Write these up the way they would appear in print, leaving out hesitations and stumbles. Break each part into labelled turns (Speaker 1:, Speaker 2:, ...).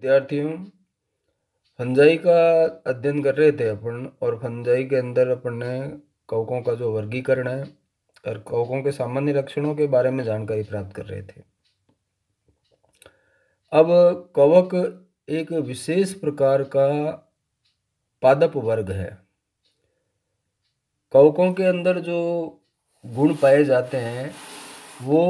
Speaker 1: विद्यार्थियों, फंजाई का अध्ययन कर रहे थे अपन। और फंजाई के अंदर अपन ने कवकों का जो वर्गीकरण है और कवकों के सामान्य लक्षणों के बारे में जानकारी प्राप्त कर रहे थे। अब कवक एक विशेष प्रकार का पादप वर्ग है। कवकों के अंदर जो गुण पाए जाते हैं वो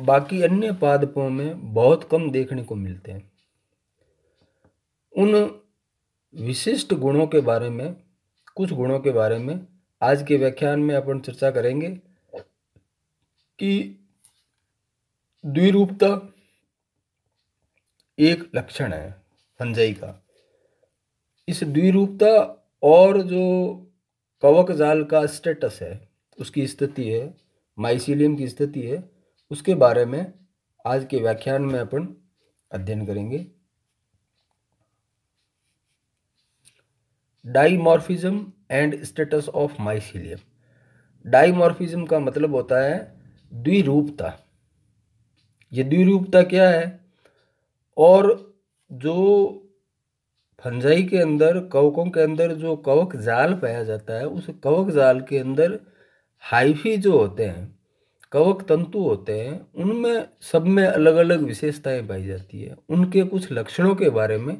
Speaker 1: बाकी अन्य पादपों में बहुत कम देखने को मिलते हैं। उन विशिष्ट गुणों के बारे में, कुछ गुणों के बारे में आज के व्याख्यान में अपन चर्चा करेंगे कि द्विरूपता एक लक्षण है फंजाई का। इस द्विरूपता और जो कवक जाल का स्टेटस है, उसकी स्थिति है, माइसीलियम की स्थिति है, उसके बारे में आज के व्याख्यान में अपन अध्ययन करेंगे। Dimorphism and status of mycelium. Dimorphism का मतलब होता है द्विरूपता। ये द्विरूपता क्या है? और जो फंजाई के अंदर, कवकों के अंदर जो कवक जाल पाया जाता है, उस कवक जाल के अंदर हाइफी जो होते हैं, कवक तंतु होते हैं, उनमें सब में अलग अलग विशेषताएं पाई जाती है। उनके कुछ लक्षणों के बारे में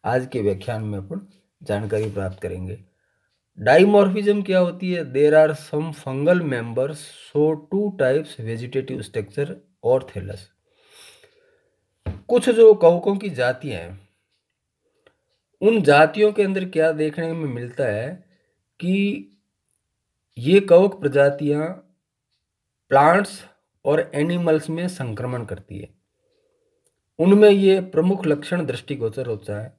Speaker 1: आज के व्याख्यान में अपन जानकारी प्राप्त करेंगे। डाइमॉर्फिज्म क्या होती है? There are some fungal members show two types vegetative structure और थैलस। कुछ जो कवकों की जातियां हैं, उन जातियों के अंदर क्या देखने में मिलता है कि ये कवक प्रजातियां प्लांट्स और एनिमल्स में संक्रमण करती है। उनमें ये प्रमुख लक्षण दृष्टिगोचर होता है।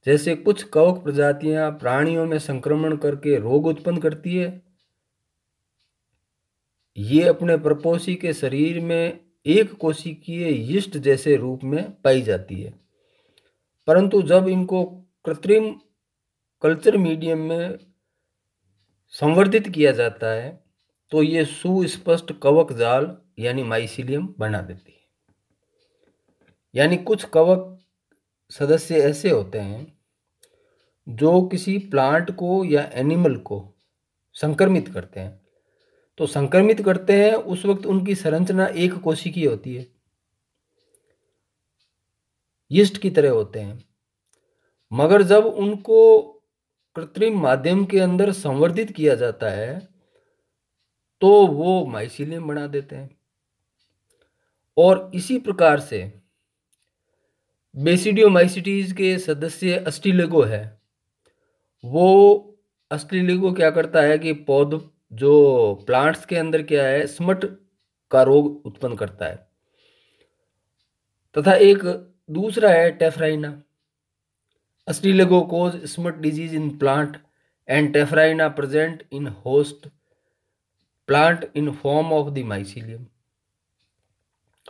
Speaker 1: जैसे कुछ कवक प्रजातियां प्राणियों में संक्रमण करके रोग उत्पन्न करती है। ये अपने प्रपोषी के शरीर में एक कोशिकीय यीस्ट जैसे रूप में पाई जाती है, परंतु जब इनको कृत्रिम कल्चर मीडियम में संवर्धित किया जाता है तो ये सुस्पष्ट कवक जाल यानी माइसीलियम बना देती है। यानी कुछ कवक सदस्य ऐसे होते हैं जो किसी प्लांट को या एनिमल को संक्रमित करते हैं। तो संक्रमित करते हैं उस वक्त उनकी संरचना एक कोशिकीय होती है, यीस्ट की तरह होते हैं। मगर जब उनको कृत्रिम माध्यम के अंदर संवर्धित किया जाता है तो वो माइसीलियम बना देते हैं। और इसी प्रकार से बेसिडियोमाइसिटीज के सदस्य अस्टिलेगो है। वो अस्टिलेगो क्या करता है कि पौध जो प्लांट्स के अंदर क्या है, स्मट का रोग उत्पन्न करता है। तथा एक दूसरा है taphrina. Ustilago causes smut disease in plant and taphrina present in host plant in form of the mycelium.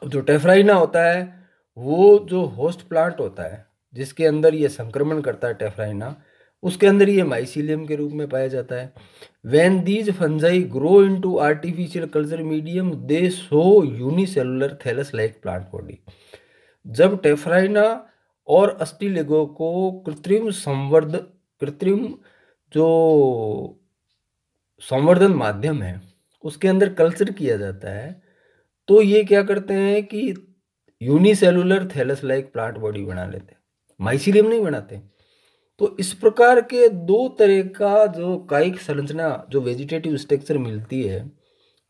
Speaker 1: जो टेफ्राइना होता है वो जो होस्ट प्लांट होता है जिसके अंदर ये संक्रमण करता है टेफ्राइना, उसके अंदर ये माइसीलियम के रूप में पाया जाता है। When these fungi grow into artificial culture medium they show unicellular thallus like plant body. जब टेफ्राइना और अस्टिलेगो को कृत्रिम जो संवर्धन माध्यम है उसके अंदर कल्चर किया जाता है तो ये क्या करते हैं कि unicellular thallus like plant body बना लेते हैं, माइसीलियम नहीं बनाते। तो इस प्रकार के दो तरह का जो कायिक संरचना, जो वेजिटेटिव स्ट्रक्चर मिलती है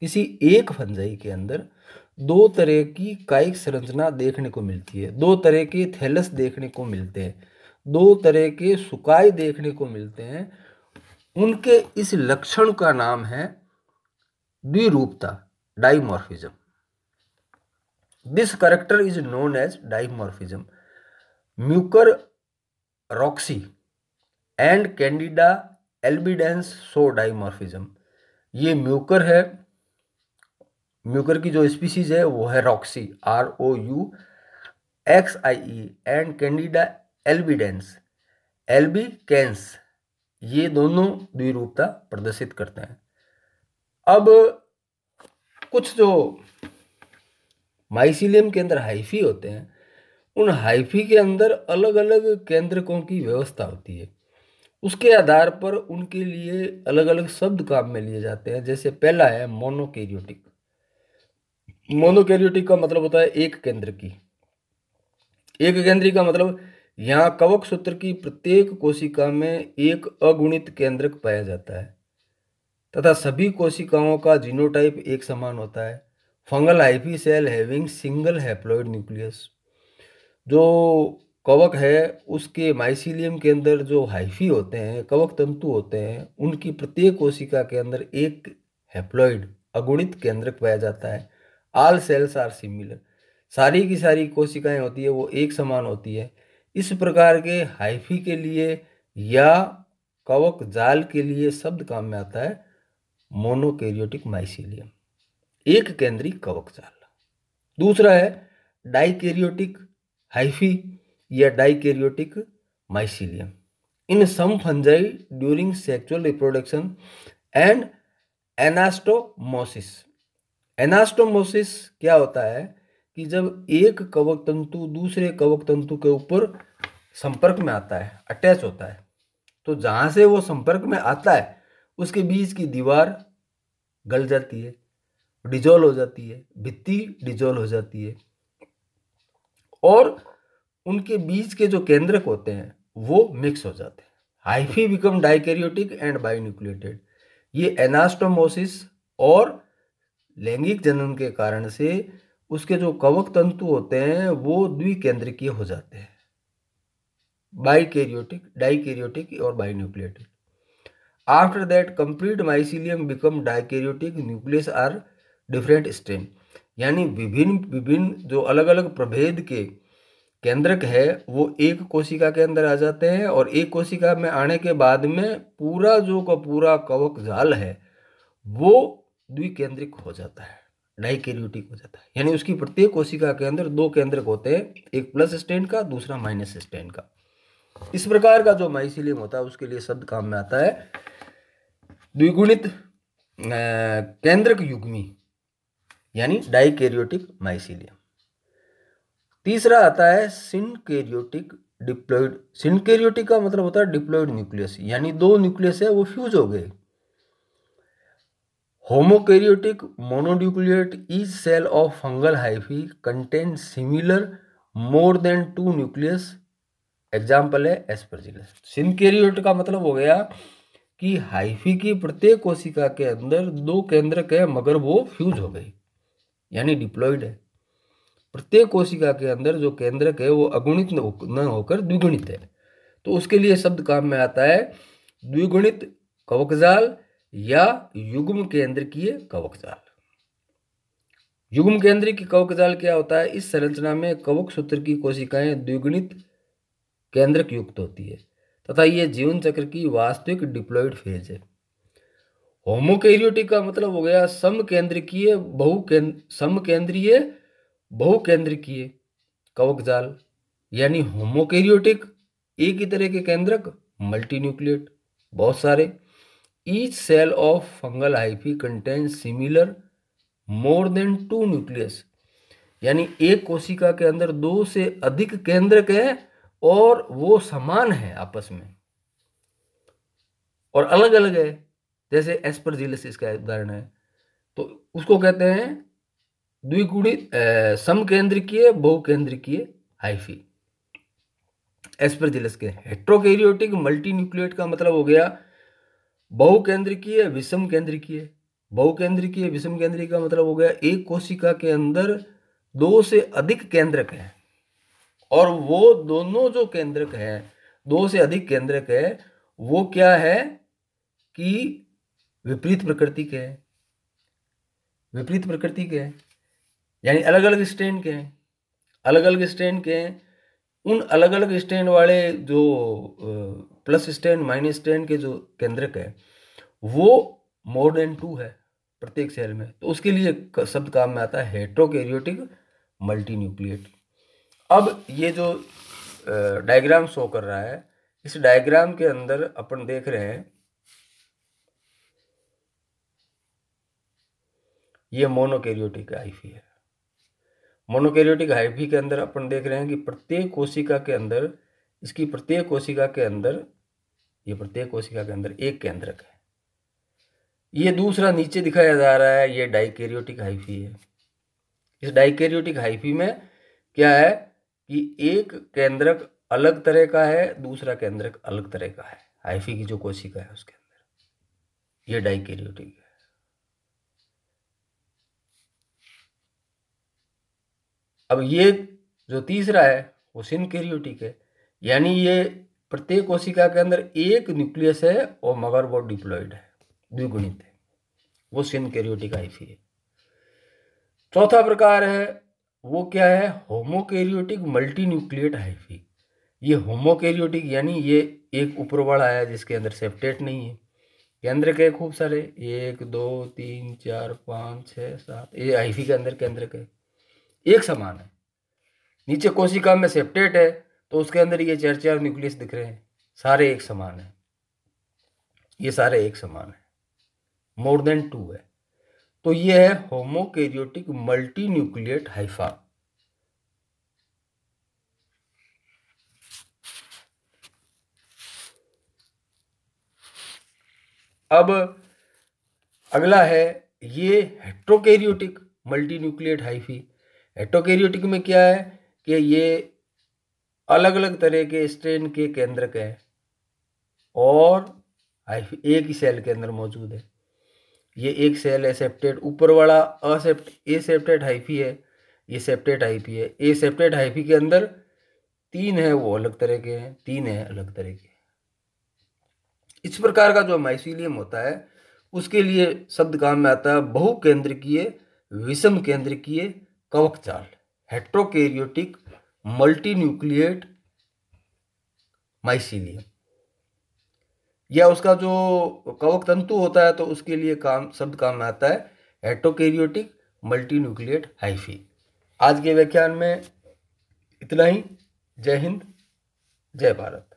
Speaker 1: किसी एक फंजाई के अंदर, दो तरह की कायिक संरचना देखने को मिलती है, दो तरह के थैलस देखने को मिलते हैं, दो तरह के सुकाय देखने को मिलते हैं। उनके इस लक्षण का नाम है द्विरूपता, dimorphism. This character is known as dimorphism. Mucor rouxii and candida albidens show dimorphism. ये म्यूकर है, म्यूकर की जो स्पीसीज है वो है rouxii, ROUXIE, and candida albidens, albicans. ये दोनों द्विरूपता प्रदर्शित करते हैं। अब कुछ जो माइसीलियम के अंदर हाइफी होते हैं उन हाइफी के अंदर अलग अलग केंद्रकों की व्यवस्था होती है। उसके आधार पर उनके लिए अलग अलग शब्द काम में लिए जाते हैं। जैसे पहला है मोनोकैरियोटिक। मोनोकैरियोटिक का मतलब होता है एक केंद्र की। एक केंद्री का मतलब यहाँ कवक सूत्र की प्रत्येक कोशिका में एक अगुणित केंद्रक पाया जाता है तथा सभी कोशिकाओं का जीनोटाइप एक समान होता है। Fungal hyphae cell having single haploid nucleus. जो कवक है उसके माइसीलियम के अंदर जो हाइफी होते हैं, कवक तंतु होते हैं, उनकी प्रत्येक कोशिका के अंदर एक हैप्लॉइड अगुणित केंद्रक पाया जाता है। All cells are similar. सारी की सारी कोशिकाएं होती है वो एक समान होती है। इस प्रकार के हाइफी के लिए या कवक जाल के लिए शब्द काम में आता है मोनोकैरियोटिक माइसीलियम, एक केंद्री कवक जाल। दूसरा है डाइकैरियोटिक हाइफी या dikaryotic mycelium. In some fungi during sexual reproduction and anastomosis. Anastomosis क्या होता है कि जब एक कवक तंतु दूसरे कवक तंतु के ऊपर संपर्क में आता है, अटैच होता है, तो जहां से वो संपर्क में आता है उसके बीच की दीवार गल जाती है, डिजोल्व हो जाती है, भित्ति डिजोल्व हो जाती है और उनके बीच के जो केंद्रक होते हैं वो मिक्स हो जाते हैं। Hyphae become dikaryotic and binucleated. ये एनास्टोमोसिस और लैंगिक जनन के कारण से उसके जो कवक तंतु होते हैं वो द्विकेंद्रकीय हो जाते हैं, बाइकैरियोटिक, डाइकैरियोटिक और binucleated. After that complete mycelium become dikaryotic nucleus are different strain. यानी विभिन्न विभिन्न जो अलग अलग प्रभेद के केंद्रक है वो एक कोशिका के अंदर आ जाते हैं और एक कोशिका में आने के बाद में पूरा जो का पूरा कवक जाल है वो द्विकेंद्रिक हो जाता है, डाइकैरियोटिक हो जाता है। यानी उसकी प्रत्येक कोशिका के अंदर दो केंद्रक होते हैं, एक प्लस स्टैंड का, दूसरा माइनस स्टैंड का। इस प्रकार का जो माइसीलियम होता है उसके लिए शब्द काम में आता है द्विगुणित केंद्रक युग्मी, यानी डाइकैरियोटिक माइसीलियम। तीसरा आता है सिनकैरियोटिक डिप्लॉइड। सिनकैरियोटिक का मतलब होता है डिप्लॉइड न्यूक्लियस, यानी दो न्यूक्लियस है वो फ्यूज हो गए। Homokaryotic mononucleate each cell of fungal hyphae contain similar more than two nucleus. Example है एस्परजिलस। सिनकैरियोटिक का मतलब हो गया कि हाइफी की प्रत्येक कोशिका के अंदर दो केंद्रक है मगर वो फ्यूज हो गए, यानी डिप्लॉइड है। प्रत्येक कोशिका के अंदर जो केंद्रक है वो अगुणित न होकर द्विगुणित है, तो उसके लिए शब्द काम में आता है द्विगुणित कवकजाल या युग्म केंद्रकीय कवकजाल। युग्म केंद्रकीय कवकजाल क्या होता है? इस संरचना में कवक सूत्र की कोशिकाएं द्विगुणित केंद्रक युक्त होती है तथा ये जीवन चक्र की वास्तविक डिप्लॉइड फेज है। होमोकैरियोटिक का मतलब हो गया समकेंद्रकीय बहुकेंद्रीय कवकजाल, यानी होमोकैरियोटिक एक ही तरह के केंद्रक, मल्टीन्यूक्लिएट बहुत सारे। Each cell of fungal hyphae contain similar more than two nucleus, यानी एक कोशिका के अंदर दो से अधिक केंद्रक है और वो समान है आपस में और अलग अलग है। जैसे एस्परजिलस इसका उदाहरण है, तो उसको कहते हैं द्विगुणित समकेंद्रकीय बहुकेंद्रकीय हाइफी। एस्परजिलस के हेट्रोकैरियोटिक मल्टीन्यूक्लिएट का मतलब हो गया बहुकेंद्रकीय विषम केंद्रकीय। बहुकेंद्रकीय विषम केंद्रीय का मतलब हो गया एक कोशिका के अंदर दो से अधिक केंद्रक है और वो दोनों जो केंद्रक है, दो से अधिक केंद्रक है, वो क्या है कि विपरीत प्रकृति के हैं। विपरीत प्रकृति के हैं यानी अलग अलग स्ट्रेन के हैं, अलग अलग स्ट्रेन के हैं। उन अलग अलग स्ट्रेन वाले जो प्लस स्ट्रेन माइनस स्ट्रेन के जो केंद्रक है वो मोर देन टू है प्रत्येक सेल में, तो उसके लिए शब्द काम में आता है हेट्रोकैरियोटिक मल्टीन्यूक्लिएट। अब ये जो डायग्राम शो कर रहा है, इस डायग्राम के अंदर अपन देख रहे हैं ये मोनोकैरियोटिक हाइफी है। मोनोकैरियोटिक हाइफी के अंदर अपन देख रहे हैं कि प्रत्येक कोशिका के अंदर, इसकी प्रत्येक कोशिका के अंदर, ये प्रत्येक कोशिका के अंदर एक केंद्रक है। ये दूसरा नीचे दिखाया जा रहा है, ये डाइकैरियोटिक हाइफी है। इस डाइकैरियोटिक हाइफी में क्या है कि एक केंद्रक अलग तरह का है, दूसरा केंद्रक अलग तरह का है। हाइफी की जो कोशिका है उसके अंदर ये डाइकैरियोटिक है। अब ये जो तीसरा है वो सिनकैरियोटिक है, यानी ये प्रत्येक कोशिका के अंदर एक न्यूक्लियस है और मगर वो डिप्लॉइड है, द्विगुणित है, वो सिनकैरियोटिक हाइफी है। चौथा प्रकार है वो क्या है, होमोकैरियोटिक मल्टीन्यूक्लिएट हाइफी। ये होमोकैरियोटिक यानी ये एक ऊपर वाला है जिसके अंदर सेप्टेट नहीं है। केंद्रक है खूब सारे, 1 2 3 4 5 6 7, ये हाइफी के अंदर केंद्रक है, एक समान है। नीचे कोशिका में सेप्टेट है तो उसके अंदर ये 4 न्यूक्लियस दिख रहे हैं, सारे एक समान है, ये सारे एक समान है, मोर देन 2 है। तो ये है होमोकैरियोटिक मल्टी न्यूक्लिएट हाइफा। अब अगला है ये हेट्रोकैरियोटिक मल्टी न्यूक्लिएट हाइफी। हेट्रोकैरियोटिक में क्या है कि ये अलग अलग तरह के स्ट्रेन के केंद्रक हैं और हाइफी एक ही सेल के अंदर मौजूद है। ये एक सेल है सेप्टेट, ऊपर वाला एसेप्टेट हाइफी है, ये सेप्टेट हाइफी है। एसेप्टेट हाइफी के अंदर 3 है वो अलग तरह के हैं, 3 है अलग तरह के। इस प्रकार का जो माइसीलियम होता है उसके लिए शब्द काम में आता है बहुकेंद्रकीय विषम केंद्रकीय कवक जाल, हेट्रोकैरियोटिक मल्टीन्यूक्लिएट माइसीलियम। या उसका जो कवक तंतु होता है तो उसके लिए शब्द काम में आता है हेट्रोकैरियोटिक मल्टीन्यूक्लिएट हाइफी। आज के व्याख्यान में इतना ही। जय हिंद, जय भारत।